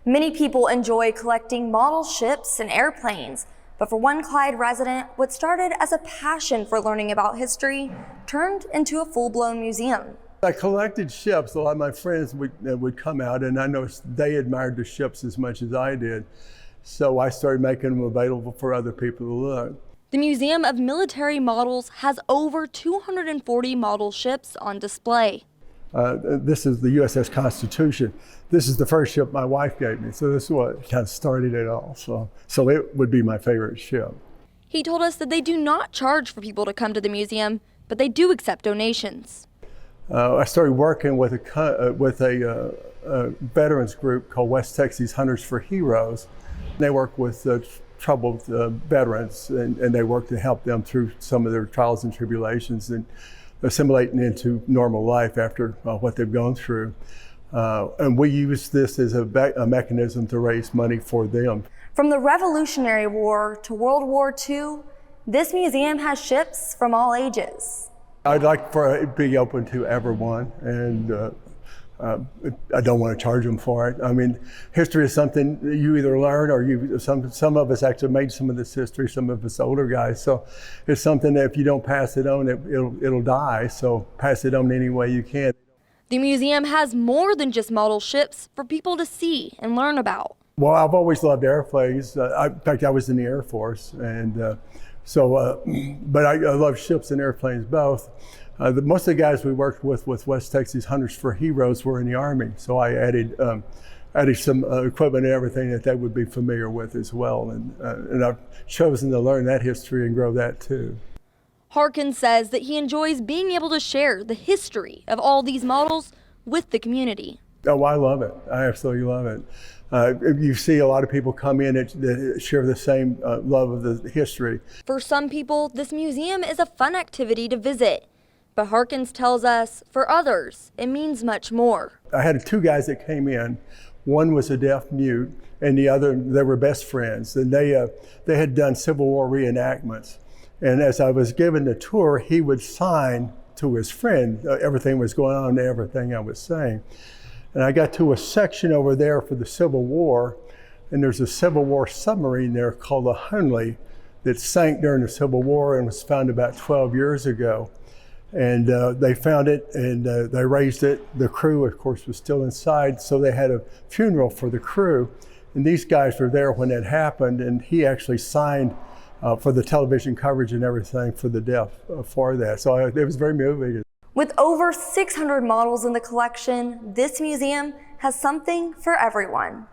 Many people enjoy collecting model ships and airplanes, but for one Clyde resident, what started as a passion for learning about history turned into a full-blown museum. I collected ships. A lot of my friends would come out, and I noticed they admired the ships as much as I did. So I started making them available for other people to look. The Museum of Military Models has over 240 model ships on display. This is the USS Constitution. This is the first ship my wife gave me, so this is what kind of started it all. So it would be my favorite ship. He told us that they do not charge for people to come to the museum, but they do accept donations. I started working with a veterans group called West Texas Hunters for Heroes. They work with troubled veterans, and they work to help them through some of their trials and tribulations and assimilating into normal life after what they've gone through. And we use this as a mechanism to raise money for them. From the Revolutionary War to World War II, this museum has ships from all ages. I'd like for it to be open to everyone, and I don't want to charge them for it. I mean, history is something you either learn or some of us actually made some of this history, some of us older guys. So it's something that if you don't pass it on, it'll die. So pass it on any way you can. The museum has more than just model ships for people to see and learn about. Well, I've always loved airplanes. In fact, I was in the Air Force, and but I love ships and airplanes both. Most of the guys we worked with West Texas Hunters for Heroes were in the Army, so I added some equipment and everything that they would be familiar with as well, and I've chosen to learn that history and grow that too. Harkins says that he enjoys being able to share the history of all these models with the community. Oh, I love it. I absolutely love it. You see a lot of people come in that share the same love of the history. For some people, this museum is a fun activity to visit. But Harkins tells us, for others, it means much more. I had two guys that came in. One was a deaf mute, and the other, they were best friends. And they had done Civil War reenactments. And as I was given the tour, he would sign to his friend everything was going on, everything I was saying. And I got to a section over there for the Civil War, and there's a Civil War submarine there called the Hunley that sank during the Civil War and was found about 12 years ago. And they found it, and they raised it. The crew, of course, was still inside, so they had a funeral for the crew. And these guys were there when it happened, and he actually signed for the television coverage and everything for the deaf for that. So it was very moving. With over 600 models in the collection, this museum has something for everyone.